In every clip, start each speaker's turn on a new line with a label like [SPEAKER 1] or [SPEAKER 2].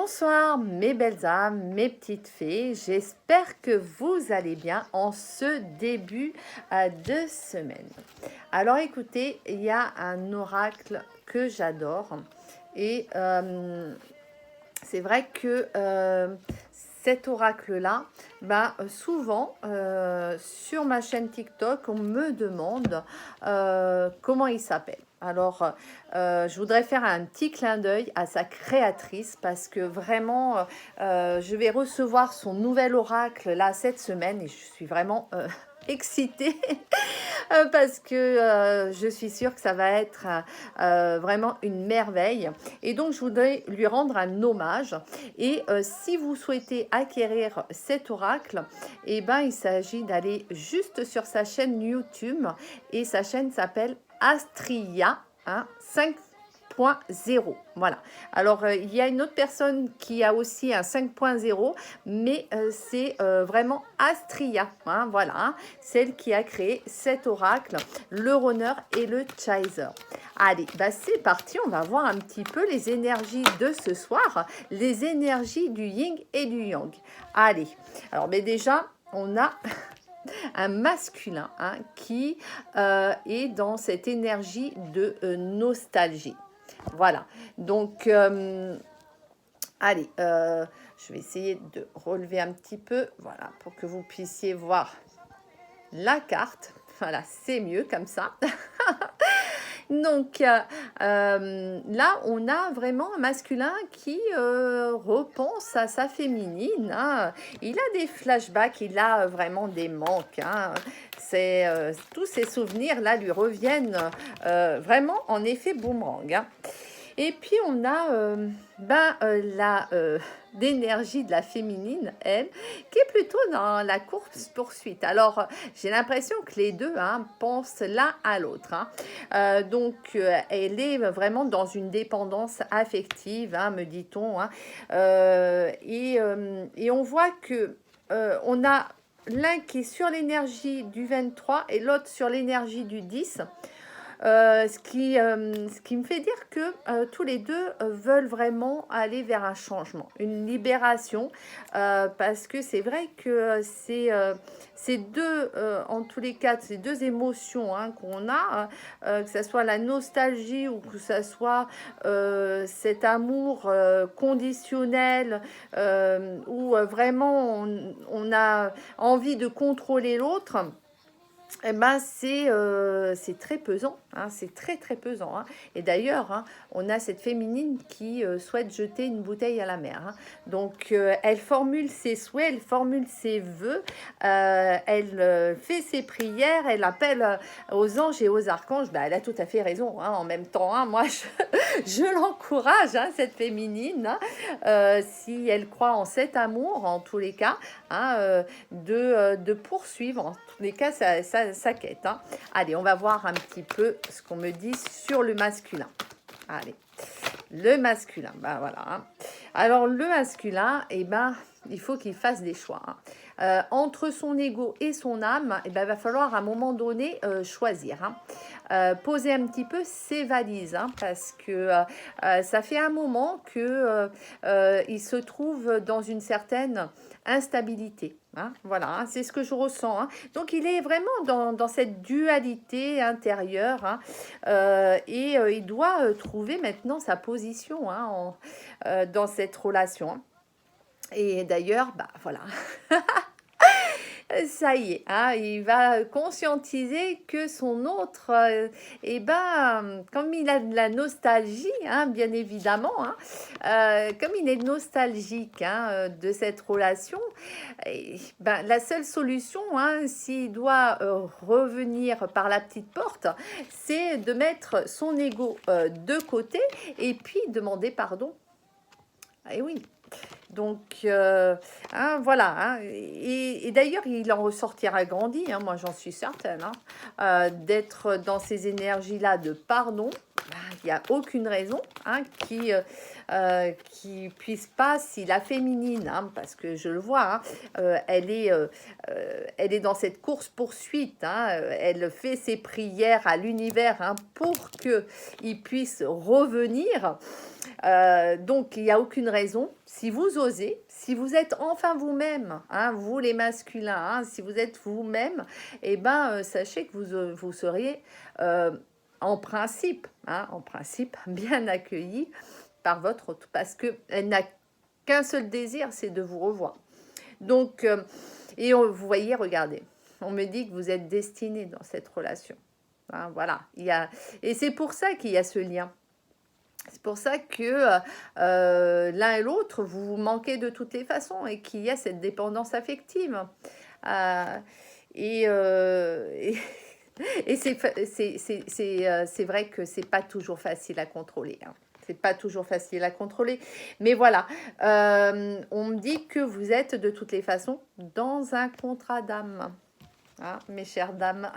[SPEAKER 1] Bonsoir mes belles âmes, mes petites fées, j'espère que vous allez bien en ce début de semaine. Alors écoutez, il y a un oracle que j'adore et c'est vrai que cet oracle-là, souvent sur ma chaîne TikTok, on me demande comment il s'appelle. Alors, je voudrais faire un petit clin d'œil à sa créatrice parce que vraiment, je vais recevoir son nouvel oracle là cette semaine et je suis vraiment excitée parce que je suis sûre que ça va être vraiment une merveille. Et donc, je voudrais lui rendre un hommage. Et si vous souhaitez acquérir cet oracle, eh ben, il s'agit d'aller juste sur sa chaîne YouTube et sa chaîne s'appelle Astria 5.0. Voilà. Alors, il y a une autre personne qui a aussi un 5.0, mais c'est vraiment Astria. Voilà, celle qui a créé cet oracle, le runner et le chaser. Allez, c'est parti, on va voir un petit peu les énergies de ce soir, les énergies du yin et du yang. Allez, alors mais déjà, on a un masculin qui est dans cette énergie de nostalgie. Voilà, donc allez, je vais essayer de relever un petit peu, voilà, pour que vous puissiez voir la carte. Voilà, c'est mieux comme ça. Donc là, on a vraiment un masculin qui repense à sa féminine. Il a des flashbacks, il a vraiment des manques. Tous ces souvenirs là lui reviennent vraiment en effet boomerang. Et puis on a l'énergie de la féminine, elle, qui est plutôt dans la course-poursuite. Alors, j'ai l'impression que les deux pensent l'un à l'autre. Donc, elle est vraiment dans une dépendance affective, me dit-on. Et on voit que on a l'un qui est sur l'énergie du 23 et l'autre sur l'énergie du 10. Ce qui me fait dire que tous les deux veulent vraiment aller vers un changement, une libération, parce que c'est vrai que ces deux, en tous les cas, ces deux émotions qu'on a, que ce soit la nostalgie ou que ce soit cet amour conditionnel, où vraiment on a envie de contrôler l'autre. C'est très pesant, c'est très très pesant. Et d'ailleurs, on a cette féminine qui souhaite jeter une bouteille à la mer. Donc, elle formule ses souhaits, elle formule ses vœux, elle fait ses prières, elle appelle aux anges et aux archanges. Elle a tout à fait raison. En même temps, moi, je l'encourage, cette féminine, si elle croit en cet amour, en tous les cas, de poursuivre, en tous les cas, sa quête. Allez, on va voir un petit peu ce qu'on me dit sur le masculin. Allez, le masculin, voilà. Alors, le masculin, il faut qu'il fasse des choix. Entre son ego et son âme, il va falloir à un moment donné choisir. Poser un petit peu ses valises, parce que ça fait un moment que il se trouve dans une certaine instabilité. Voilà, c'est ce que je ressens. Donc, il est vraiment dans cette dualité intérieure, et il doit trouver maintenant sa position dans cette relation. Et d'ailleurs, voilà. Ça y est, il va conscientiser que son autre, comme il a de la nostalgie, bien évidemment, comme il est nostalgique de cette relation, la seule solution, s'il doit revenir par la petite porte, c'est de mettre son ego de côté et puis demander pardon. Et oui. Donc, voilà. Et d'ailleurs, il en ressortira grandi, moi j'en suis certaine, d'être dans ces énergies-là de pardon il n'y a aucune raison hein, qui puisse pas, si la féminine, hein, parce que je le vois, hein, elle est dans cette course-poursuite, hein, elle fait ses prières à l'univers hein, pour qu'il puisse revenir. Donc, il n'y a aucune raison. Si vous osez, si vous êtes enfin vous-même, hein, vous les masculins, hein, si vous êtes vous-même, eh ben, sachez que vous seriez euh, en principe, bien accueilli par votre hôte, parce qu'elle n'a qu'un seul désir, c'est de vous revoir. Donc, vous voyez, regardez, on me dit que vous êtes destinés dans cette relation. Hein, voilà, et c'est pour ça qu'il y a ce lien. C'est pour ça que l'un et l'autre, vous vous manquez de toutes les façons et qu'il y a cette dépendance affective. Euh, et, euh, et, et c'est vrai que c'est pas toujours facile à contrôler. Hein. C'est pas toujours facile à contrôler. Mais voilà, on me dit que vous êtes de toutes les façons dans un contrat d'âme. Hein, mes chères dames.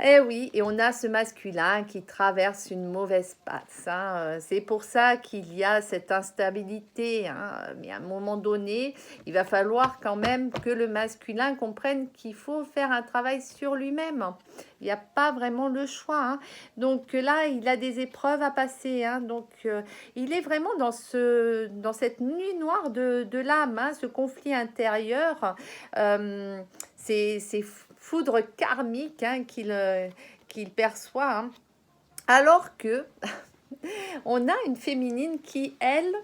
[SPEAKER 1] Eh oui, et on a ce masculin qui traverse une mauvaise passe. Hein. C'est pour ça qu'il y a cette instabilité. Hein. Mais à un moment donné, il va falloir quand même que le masculin comprenne qu'il faut faire un travail sur lui-même. Il n'y a pas vraiment le choix. Hein. Donc là, il a des épreuves à passer. Hein. Donc il est vraiment dans cette nuit noire de l'âme, hein, ce conflit intérieur. C'est foudre karmique hein, qu'il perçoit. Hein. Alors que on a une féminine qui, elle,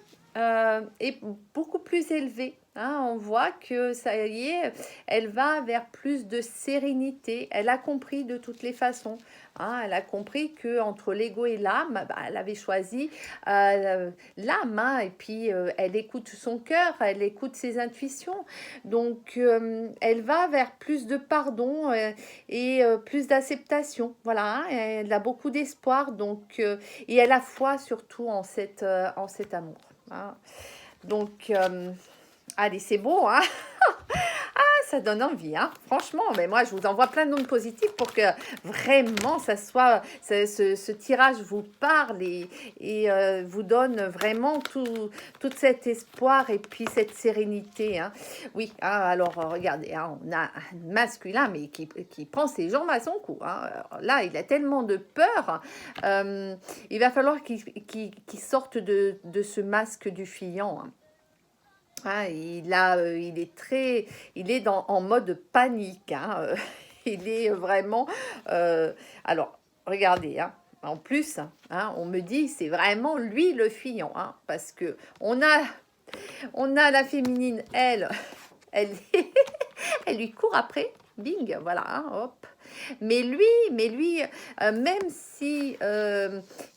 [SPEAKER 1] est beaucoup plus élevée. Hein, on voit que ça y est, elle va vers plus de sérénité. Elle a compris de toutes les façons. Hein, elle a compris que entre l'ego et l'âme, bah, elle avait choisi l'âme. Hein, et puis, elle écoute son cœur, elle écoute ses intuitions. Donc, elle va vers plus de pardon et plus d'acceptation. Voilà, hein, elle a beaucoup d'espoir. Donc, et elle a foi surtout en cet amour. Hein. Donc, allez, c'est beau, hein? Ça donne envie, hein? Franchement, mais moi, je vous envoie plein de noms positifs pour que vraiment, ce tirage vous parle et vous donne vraiment tout cet espoir et puis cette sérénité. Hein. Oui, hein, alors regardez, hein, on a un masculin, mais qui prend ses jambes à son cou. Hein. Alors là, il a tellement de peur. Il va falloir qu'il sorte de ce masque du fiant. Hein. Ah, il est en mode panique. Hein, il est vraiment. Alors, regardez. Hein, en plus, hein, on me dit c'est vraiment lui le fion, hein, parce que on a la féminine, elle, elle lui court après. Bing, voilà, hein, hop. Mais lui, même si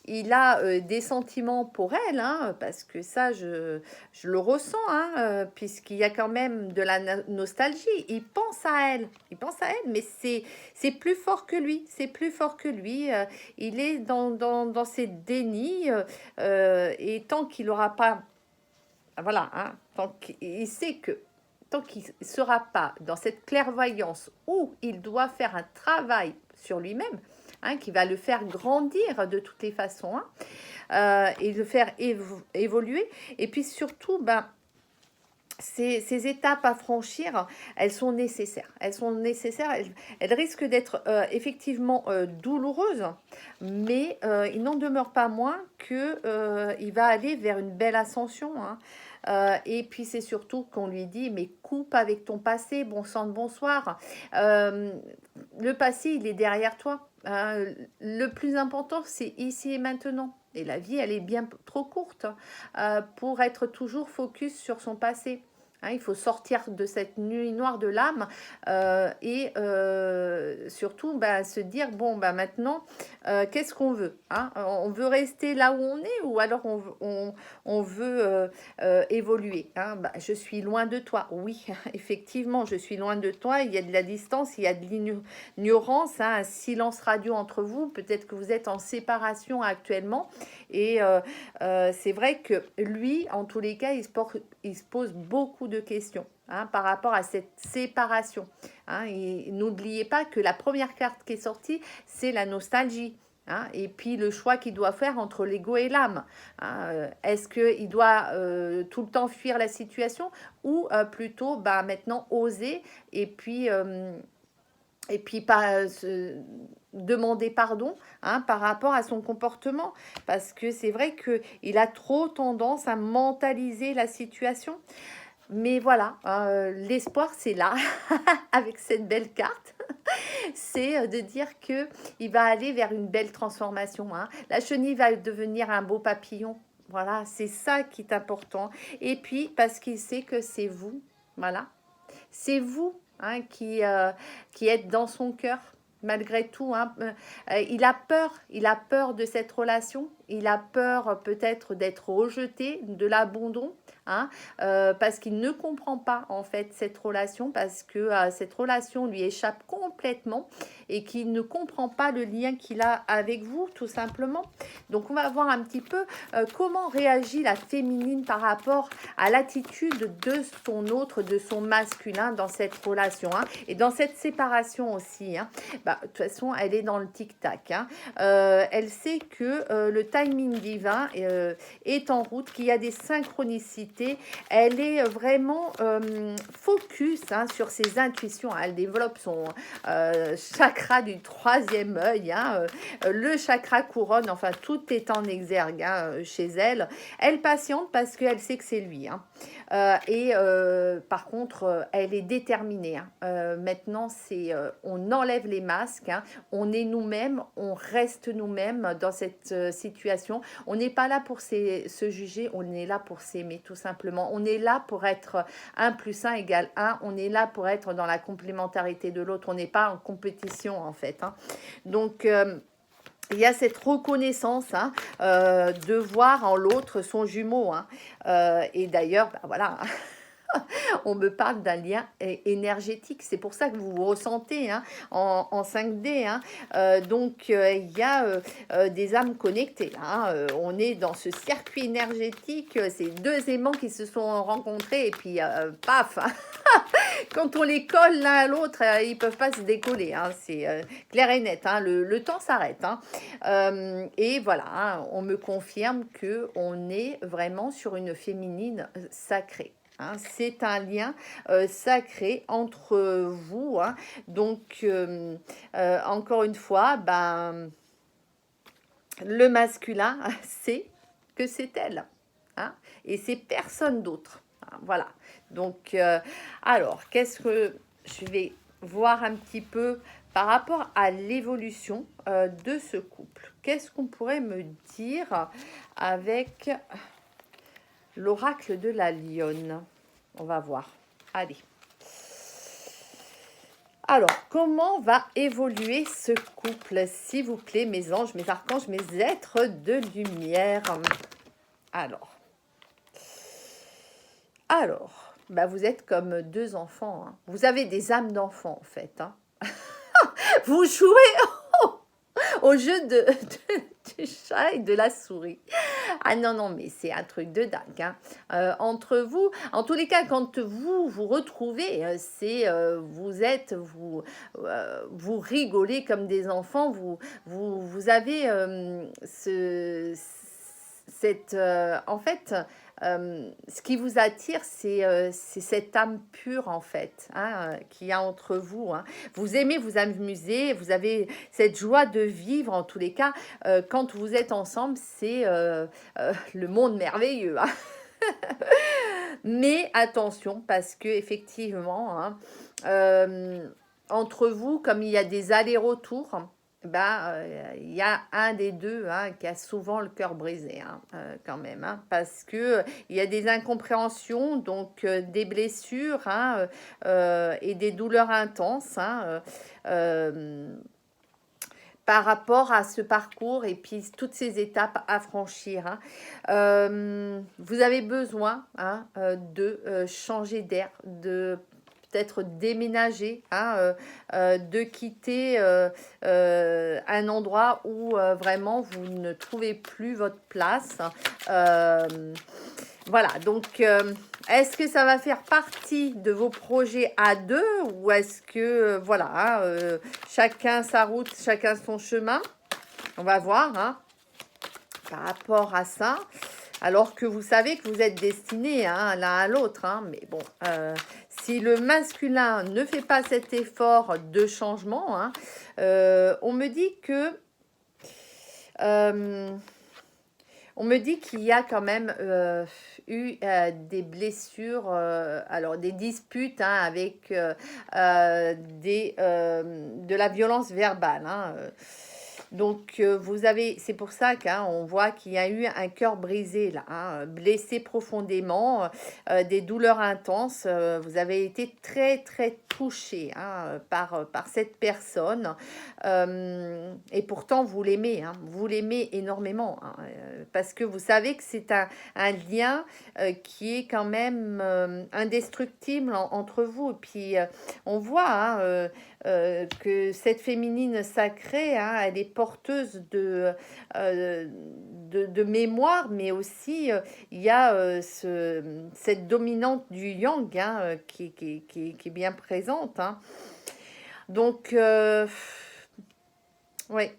[SPEAKER 1] il a des sentiments pour elle, hein, parce que ça, je le ressens, hein, puisqu'il y a quand même de la nostalgie. Il pense à elle, mais c'est plus fort que lui, c'est plus fort que lui. Il est dans ses dénis, et tant qu'il n'aura pas, voilà, hein, tant qu'il sait que tant qu'il ne sera pas dans cette clairvoyance où il doit faire un travail sur lui-même, hein, qui va le faire grandir de toutes les façons, hein, et le faire évoluer. Et puis surtout, ces étapes à franchir, elles sont nécessaires. Elles risquent d'être effectivement douloureuses, mais il n'en demeure pas moins qu'il va aller vers une belle ascension. Hein. Et puis c'est surtout qu'on lui dit, mais coupe avec ton passé, bon sang de bonsoir. Le passé, il est derrière toi. Hein. Le plus important, c'est ici et maintenant. Et la vie, elle est bien trop courte pour être toujours focus sur son passé. Hein, il faut sortir de cette nuit noire de l'âme et surtout se dire, bon, maintenant, qu'est-ce qu'on veut, hein? On veut rester là où on est ou alors on veut évoluer, hein? Je suis loin de toi. Oui, effectivement, je suis loin de toi. Il y a de la distance, il y a de l'ignorance, hein, un silence radio entre vous. Peut-être que vous êtes en séparation actuellement. Et c'est vrai que lui, en tous les cas, il se pose beaucoup de questions, hein, par rapport à cette séparation. Hein, et n'oubliez pas que la première carte qui est sortie, c'est la nostalgie. hein, et puis le choix qu'il doit faire entre l'ego et l'âme. Hein. Est-ce qu'il doit tout le temps fuir la situation ou plutôt bah, maintenant oser et puis pas demander pardon hein, par rapport à son comportement parce que c'est vrai qu'il a trop tendance à mentaliser la situation. Mais voilà, l'espoir c'est là avec cette belle carte. C'est de dire que il va aller vers une belle transformation. Hein. La chenille va devenir un beau papillon. Voilà, c'est ça qui est important. Et puis, parce qu'il sait que c'est vous, voilà, c'est vous hein, qui êtes dans son cœur. Malgré tout, hein. Il a peur de cette relation, il a peur peut-être d'être rejeté, de l'abandon, hein, parce qu'il ne comprend pas en fait cette relation, parce que cette relation lui échappe complètement et qu'il ne comprend pas le lien qu'il a avec vous, tout simplement. Donc on va voir un petit peu comment réagit la féminine par rapport à l'attitude de son autre, de son masculin dans cette relation, hein, et dans cette séparation aussi. Hein. Bah, de toute façon, elle est dans le tic-tac. Hein. Elle sait que le timing divin est en route, qu'il y a des synchronicités. Elle est vraiment focus hein, sur ses intuitions. Elle développe son chakra du troisième œil, hein, le chakra couronne, enfin tout est en exergue hein, chez elle. Elle patiente parce qu'elle sait que c'est lui. Hein. Par contre, elle est déterminée. Hein. Maintenant, on enlève les masques, hein. On est nous-mêmes, on reste nous-mêmes dans cette situation. On n'est pas là pour se juger, on est là pour s'aimer tout simplement. On est là pour être 1 + 1 = 1. On est là pour être dans la complémentarité de l'autre. On n'est pas en compétition en fait. Hein. Donc, il y a cette reconnaissance hein, de voir en l'autre son jumeau. Hein. Et d'ailleurs, ben voilà, on me parle d'un lien énergétique. C'est pour ça que vous vous ressentez hein, en 5D. Hein. Donc, il y a des âmes connectées. Hein. On est dans ce circuit énergétique. C'est deux aimants qui se sont rencontrés et puis, paf hein. Quand on les colle l'un à l'autre, ils ne peuvent pas se décoller. Hein. C'est clair et net. Hein. Le temps s'arrête. Hein. Et voilà, hein, on me confirme qu'on est vraiment sur une féminine sacrée. Hein, c'est un lien sacré entre vous. Hein. Donc, encore une fois, ben, le masculin sait que c'est elle. Hein, et c'est personne d'autre. Hein, voilà. Donc, alors, qu'est-ce que je vais voir un petit peu par rapport à l'évolution de ce couple? Qu'est-ce qu'on pourrait me dire avec l'oracle de la lionne? On va voir. Allez. Alors, comment va évoluer ce couple, s'il vous plaît, mes anges, mes archanges, mes êtres de lumière? Alors, bah vous êtes comme deux enfants. Hein. Vous avez des âmes d'enfants, en fait. Hein. Vous jouez au jeu du chat et de la souris. Ah non, non, mais c'est un truc de dingue. Hein. Entre vous, en tous les cas, quand vous retrouvez, vous rigolez comme des enfants, vous avez en fait, ce qui vous attire, c'est cette âme pure, en fait, hein, qu'il y a entre vous. Hein. Vous aimez vous amuser, vous avez cette joie de vivre, en tous les cas. Quand vous êtes ensemble, c'est le monde merveilleux. Hein. Mais attention, parce que effectivement, hein, entre vous, comme il y a des allers-retours, il y a un des deux hein, qui a souvent le cœur brisé hein, quand même, hein, parce que il y a des incompréhensions, donc des blessures hein, et des douleurs intenses hein, par rapport à ce parcours et puis toutes ces étapes à franchir. Hein. Vous avez besoin hein, de changer d'air, de peut-être déménager, hein, de quitter un endroit où vraiment vous ne trouvez plus votre place. Voilà, donc est-ce que ça va faire partie de vos projets à deux ou est-ce que, voilà, hein, chacun sa route, chacun son chemin? On va voir, hein, par rapport à ça. Alors que vous savez que vous êtes destinés, hein, l'un à l'autre. Hein, mais bon, si le masculin ne fait pas cet effort de changement, hein, on me dit que... on me dit qu'il y a quand même eu des blessures, alors des disputes, hein, avec de la violence verbale. Hein, donc, vous avez, c'est pour ça qu'on voit qu'il y a eu un cœur brisé là, hein, blessé profondément, des douleurs intenses. Vous avez été très, très touché, hein, par cette personne. Et pourtant, vous l'aimez, hein, vous l'aimez énormément, hein, parce que vous savez que c'est un lien qui est quand même indestructible entre vous. Et puis, on voit, hein, que cette féminine sacrée, hein, elle est porteuse de mémoire, mais aussi il y a cette dominante du yang, hein, qui est bien présente. Hein. Donc, oui.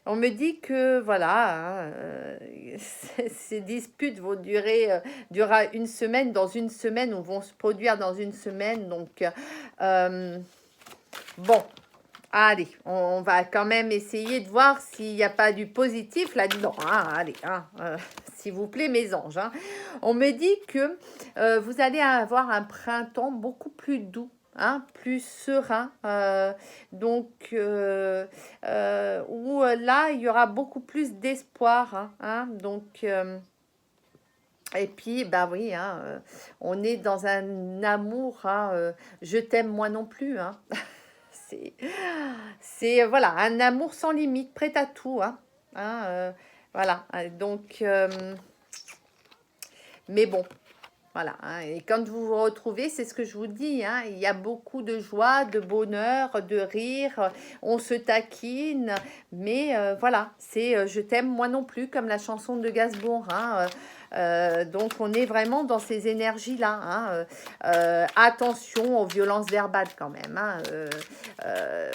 [SPEAKER 1] On me dit que, voilà, hein, ces disputes vont durera une semaine, dans une semaine, ou vont se produire dans une semaine. Donc, bon, allez, on va quand même essayer de voir s'il n'y a pas du positif là-dedans. Hein, allez, hein, s'il vous plaît, mes anges. Hein. On me dit que vous allez avoir un printemps beaucoup plus doux. Hein, plus serein, donc où là il y aura beaucoup plus d'espoir, hein, hein, donc et puis bah oui, hein, on est dans un amour, hein, je t'aime moi non plus, hein. C'est voilà, un amour sans limite, prêt à tout, hein, hein, voilà, donc mais bon. Voilà, hein, et quand vous vous retrouvez, c'est ce que je vous dis, hein, il y a beaucoup de joie, de bonheur, de rire, on se taquine, mais voilà, c'est je t'aime moi non plus, comme la chanson de Gainsbourg. Hein, donc on est vraiment dans ces énergies-là. Hein, attention aux violences verbales quand même. Hein,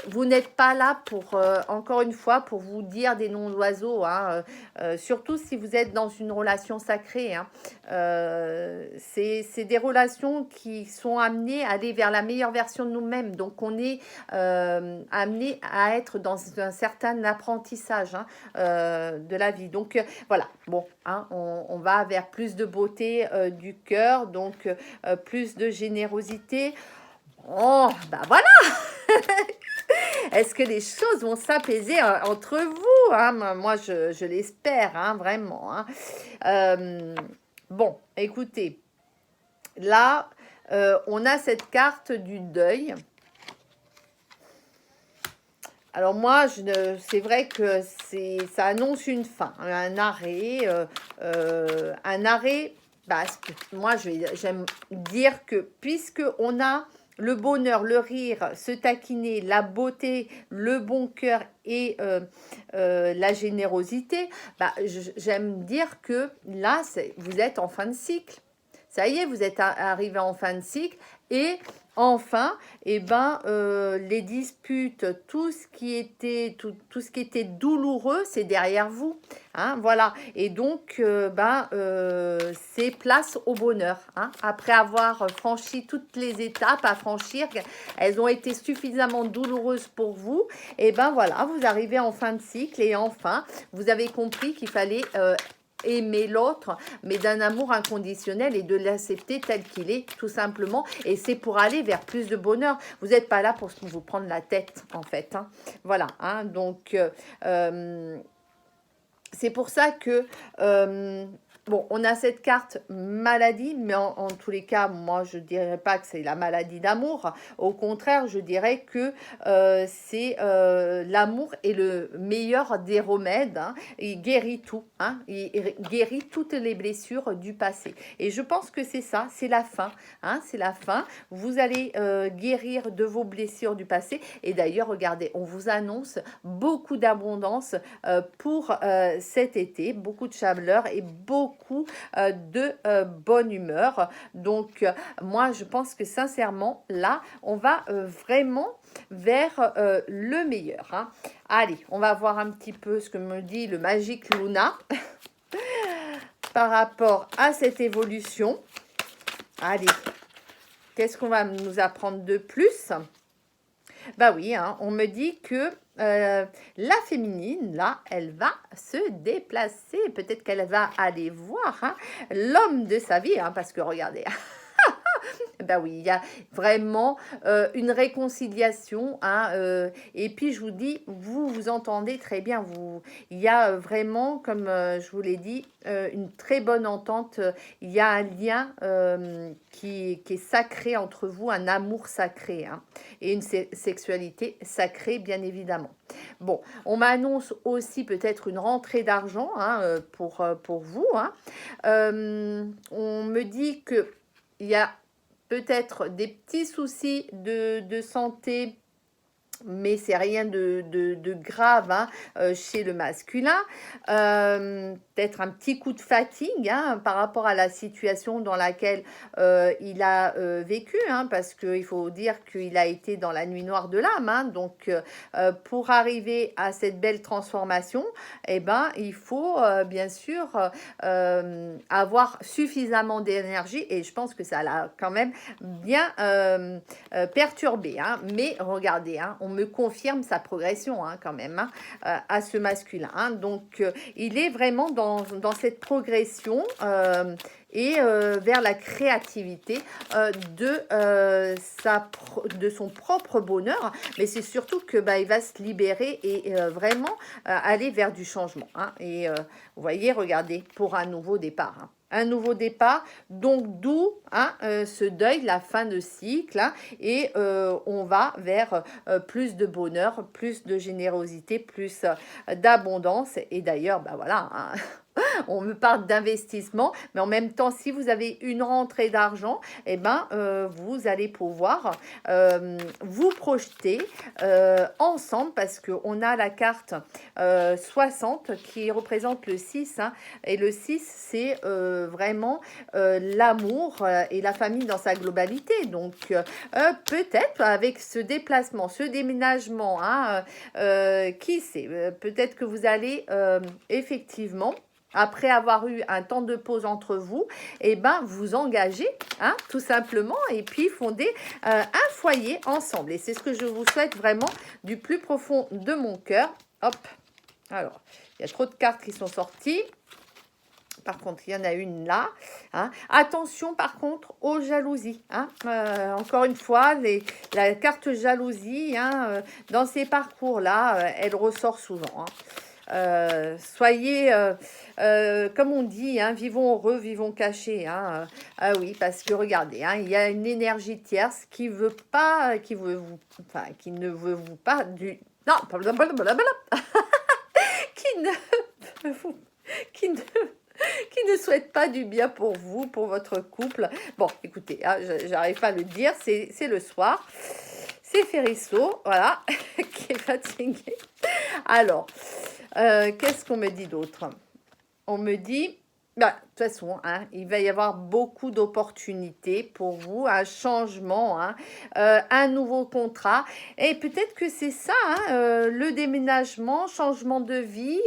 [SPEAKER 1] vous n'êtes pas là pour, encore une fois, pour vous dire des noms d'oiseaux. Hein, surtout si vous êtes dans une relation sacrée. Hein, c'est des relations qui sont amenées à aller vers la meilleure version de nous-mêmes. Donc, on est amené à être dans un certain apprentissage, hein, de la vie. Donc, voilà. Bon, hein, on va vers plus de beauté du cœur, donc plus de générosité. Oh, bah voilà. Est-ce que les choses vont s'apaiser entre vous, hein? Moi, je l'espère, hein, vraiment. Hein. Bon, écoutez, là, on a cette carte du deuil. Alors moi, c'est vrai que ça annonce une fin, un arrêt. Bah, moi, j'aime dire que puisque on a le bonheur, le rire, se taquiner, la beauté, le bon cœur et la générosité, bah, j'aime dire que là, vous êtes en fin de cycle. Ça y est, vous êtes arrivé en fin de cycle et enfin, eh ben, les disputes, tout ce qui était douloureux, c'est derrière vous. Hein, voilà. Et donc, c'est place au bonheur. Hein. Après avoir franchi toutes les étapes à franchir, elles ont été suffisamment douloureuses pour vous. Et ben voilà, vous arrivez en fin de cycle et enfin, vous avez compris qu'il fallait aimer l'autre, mais d'un amour inconditionnel et de l'accepter tel qu'il est, tout simplement. Et c'est pour aller vers plus de bonheur. Vous n'êtes pas là pour vous prendre la tête, en fait. Hein. Voilà. Hein, donc, c'est pour ça que... bon, on a cette carte maladie, mais en tous les cas, moi, je ne dirais pas que c'est la maladie d'amour. Au contraire, je dirais que c'est l'amour est le meilleur des remèdes. Hein. Il guérit tout. Hein. Il guérit toutes les blessures du passé. Et je pense que c'est ça, c'est la fin. Hein. C'est la fin. Vous allez guérir de vos blessures du passé. Et d'ailleurs, regardez, on vous annonce beaucoup d'abondance pour cet été, beaucoup de chaleur et beaucoup beaucoup de bonne humeur. Donc, moi, je pense que sincèrement, là, on va vraiment vers le meilleur. Hein. Allez, on va voir un petit peu ce que me dit le Magique Luna par rapport à cette évolution. Allez, qu'est-ce qu'on va nous apprendre de plus? Bah oui, hein, on me dit que la féminine, là, elle va se déplacer. Peut-être qu'elle va aller voir hein, l'homme de sa vie, hein, parce que regardez, ben oui, il y a vraiment une réconciliation. Hein, et puis, je vous dis, vous vous entendez très bien. Il y a vraiment, comme je vous l'ai dit, une très bonne entente. Il y a un lien qui est sacré entre vous, un amour sacré. Hein, et une sexualité sacrée, bien évidemment. Bon, on m'annonce aussi peut-être une rentrée d'argent hein, pour vous. Hein. On me dit que il y a peut-être des petits soucis de santé, mais c'est rien de grave hein, chez le masculin. Peut-être un petit coup de fatigue hein, par rapport à la situation dans laquelle il a vécu, hein, parce qu'il faut dire qu'il a été dans la nuit noire de l'âme. Hein, donc, pour arriver à cette belle transformation, eh ben, il faut bien sûr avoir suffisamment d'énergie, et je pense que ça l'a quand même bien perturbé. Hein, mais regardez, hein, on me confirme sa progression hein, quand même hein, à ce masculin. Hein. Donc, il est vraiment dans cette progression et vers la créativité de son propre bonheur. Mais c'est surtout que bah, il va se libérer et vraiment aller vers du changement. Hein. Et vous voyez, regardez, pour un nouveau départ. Hein. Un nouveau départ, donc d'où hein, ce deuil, la fin de cycle, hein, et on va vers plus de bonheur, plus de générosité, plus d'abondance, et d'ailleurs, bah voilà, hein, on me parle d'investissement, mais en même temps, si vous avez une rentrée d'argent, eh ben, vous allez pouvoir vous projeter ensemble, parce qu'on a la carte 60 qui représente le 6, hein, et le 6, c'est vraiment l'amour et la famille dans sa globalité. Donc, peut-être avec ce déplacement, ce déménagement, hein, qui sait, peut-être que vous allez effectivement, après avoir eu un temps de pause entre vous, eh ben, vous engager, hein, tout simplement, et puis fonder un foyer ensemble. Et c'est ce que je vous souhaite vraiment du plus profond de mon cœur. Hop, alors, il y a trop de cartes qui sont sorties. Par contre, il y en a une là. Hein. Attention, par contre, aux jalousies. Hein. Encore une fois, la carte jalousie, hein, dans ces parcours-là, elle ressort souvent. Hein. Soyez, comme on dit, hein, vivons heureux, vivons cachés. Hein. Ah oui, parce que regardez, hein, il y a une énergie tierce qui veut pas, qui ne veut vous pas du... Non, qui ne vous... Qui ne qui ne souhaite pas du bien pour vous, pour votre couple. Bon, écoutez, hein, j'arrive pas à le dire, c'est le soir. C'est Ferrisso, voilà, qui est fatigué. Alors, qu'est-ce qu'on me dit d'autre? On me dit... Bah, de toute façon, hein, il va y avoir beaucoup d'opportunités pour vous, un changement, hein, un nouveau contrat. Et peut-être que c'est ça, hein, le déménagement, changement de vie,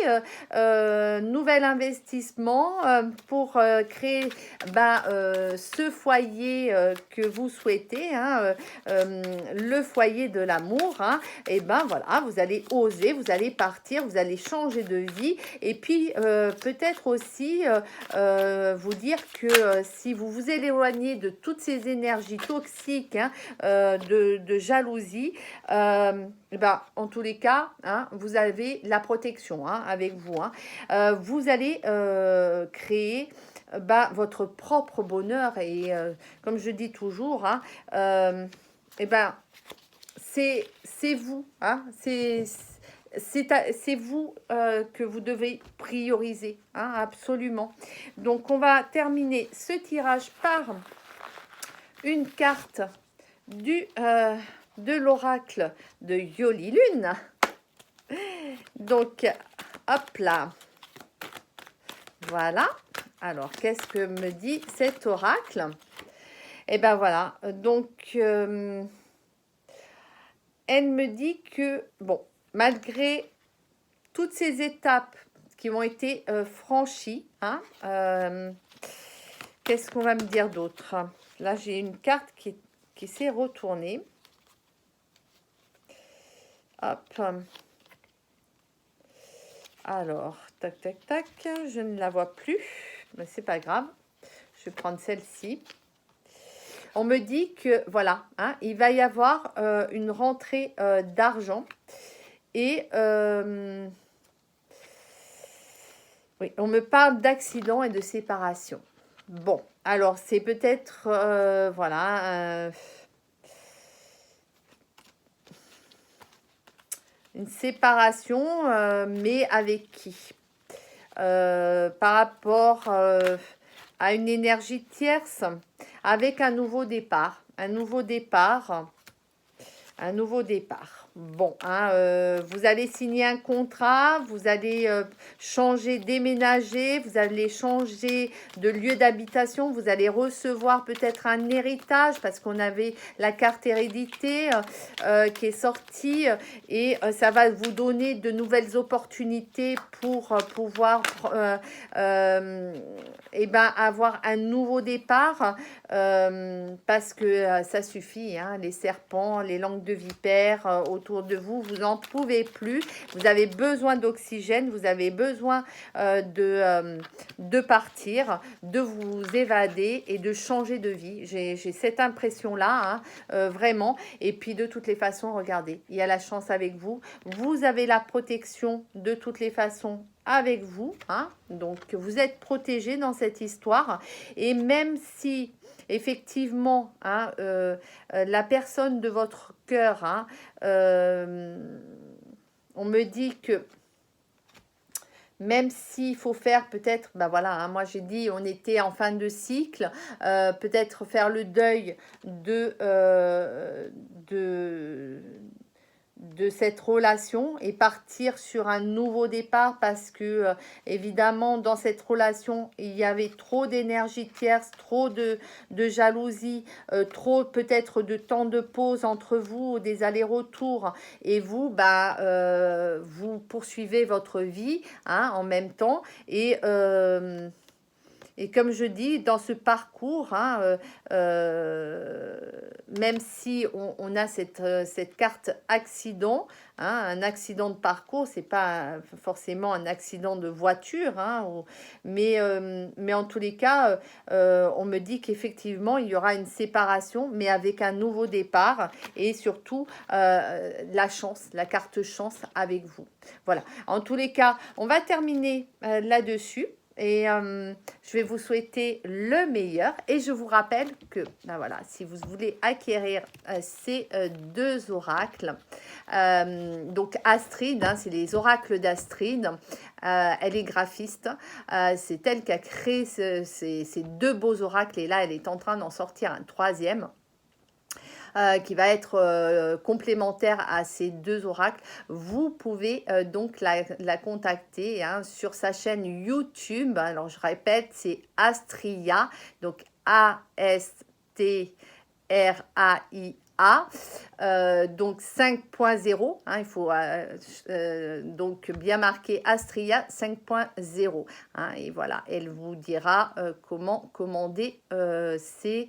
[SPEAKER 1] nouvel investissement pour créer ce foyer que vous souhaitez, hein, le foyer de l'amour. Hein, et ben voilà, vous allez oser, vous allez partir, vous allez changer de vie. Et puis, peut-être aussi... vous dire que si vous vous éloignez de toutes ces énergies toxiques hein, de jalousie, ben, en tous les cas, hein, vous avez la protection hein, avec vous. Hein. Vous allez créer votre propre bonheur et comme je dis toujours, hein, et ben, c'est vous, hein, c'est vous que vous devez prioriser, hein, absolument. Donc, on va terminer ce tirage par une carte de l'oracle de Yoli Lune. Donc, hop là. Voilà. Alors, qu'est-ce que me dit cet oracle? Eh ben voilà, donc elle me dit que, bon, malgré toutes ces étapes qui ont été franchies, hein, qu'est-ce qu'on va me dire d'autre? Là, j'ai une carte qui s'est retournée. Hop. Alors, tac, tac, tac, je ne la vois plus, mais c'est pas grave. Je vais prendre celle-ci. On me dit que, voilà, hein, il va y avoir une rentrée d'argent. Et oui, on me parle d'accident et de séparation. Bon, alors c'est peut-être, voilà, une séparation, mais avec qui? Par rapport à une énergie tierce, avec un nouveau départ, un nouveau départ, un nouveau départ. Bon, hein, vous allez signer un contrat, vous allez changer, déménager, vous allez changer de lieu d'habitation, vous allez recevoir peut-être un héritage parce qu'on avait la carte hérédité qui est sortie et ça va vous donner de nouvelles opportunités pour pouvoir eh ben, avoir un nouveau départ parce que ça suffit, hein, les serpents, les langues de vipère autour de vous, vous n'en pouvez plus, vous avez besoin d'oxygène, vous avez besoin de partir, de vous évader et de changer de vie. J'ai cette impression-là, hein, vraiment. Et puis de toutes les façons, regardez, il y a la chance avec vous, vous avez la protection de toutes les façons avec vous, hein, donc vous êtes protégé dans cette histoire. Et même si effectivement, hein, la personne de votre cœur, hein, on me dit que même s'il faut faire peut-être, ben voilà, hein, moi j'ai dit on était en fin de cycle, peut-être faire le deuil de cette relation et partir sur un nouveau départ parce que évidemment dans cette relation il y avait trop d'énergie tierce, trop de jalousie, trop peut-être de temps de pause entre vous, des allers-retours et vous bah vous poursuivez votre vie, hein, en même temps et comme je dis, dans ce parcours, hein, même si on a cette carte accident, hein, un accident de parcours, c'est pas forcément un accident de voiture, hein, mais en tous les cas, on me dit qu'effectivement, il y aura une séparation, mais avec un nouveau départ et surtout la chance, la carte chance avec vous. Voilà, en tous les cas, on va terminer là-dessus. Et je vais vous souhaiter le meilleur. Et je vous rappelle que, ben voilà, si vous voulez acquérir ces deux oracles, donc Astrid, hein, c'est les oracles d'Astrid. Elle est graphiste. C'est elle qui a créé ces deux beaux oracles. Et là, elle est en train d'en sortir un troisième. Qui va être complémentaire à ces deux oracles. Vous pouvez donc la contacter, hein, sur sa chaîne YouTube. Alors, je répète, c'est Astria, donc A-S-T-R-A-I-A. Donc 5.0, hein, il faut donc bien marquer Astria 5.0, hein, et voilà, elle vous dira comment commander ces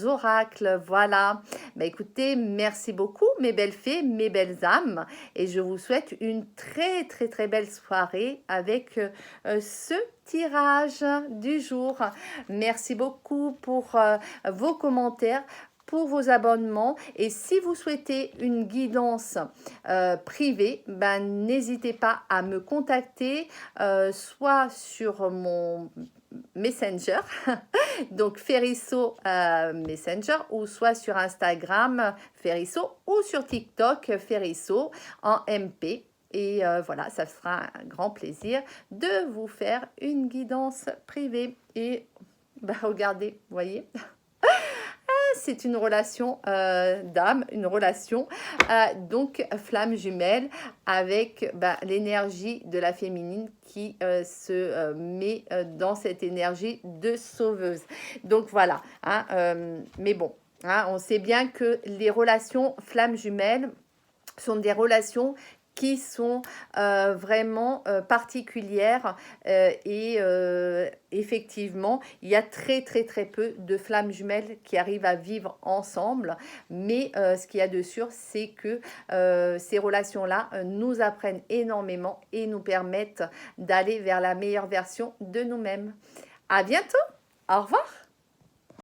[SPEAKER 1] oracles. Voilà, bah, écoutez, merci beaucoup mes belles fées, mes belles âmes, et je vous souhaite une très très très belle soirée avec ce tirage du jour. Merci beaucoup pour vos commentaires, pour vos abonnements, et si vous souhaitez une guidance privée, ben, n'hésitez pas à me contacter soit sur mon Messenger, donc Ferisso Messenger, ou soit sur Instagram Ferisso, ou sur TikTok Ferisso en MP. Et voilà, ça sera un grand plaisir de vous faire une guidance privée. Et bah, regardez, vous voyez, c'est une relation d'âme, une relation donc flamme jumelle avec l'énergie de la féminine qui se met dans cette énergie de sauveuse. Donc voilà, hein, mais bon, hein, on sait bien que les relations flamme jumelle sont des relations qui sont vraiment particulières et effectivement, il y a très peu de flammes jumelles qui arrivent à vivre ensemble, mais ce qu'il y a de sûr, c'est que ces relations-là nous apprennent énormément et nous permettent d'aller vers la meilleure version de nous-mêmes. À bientôt, au revoir.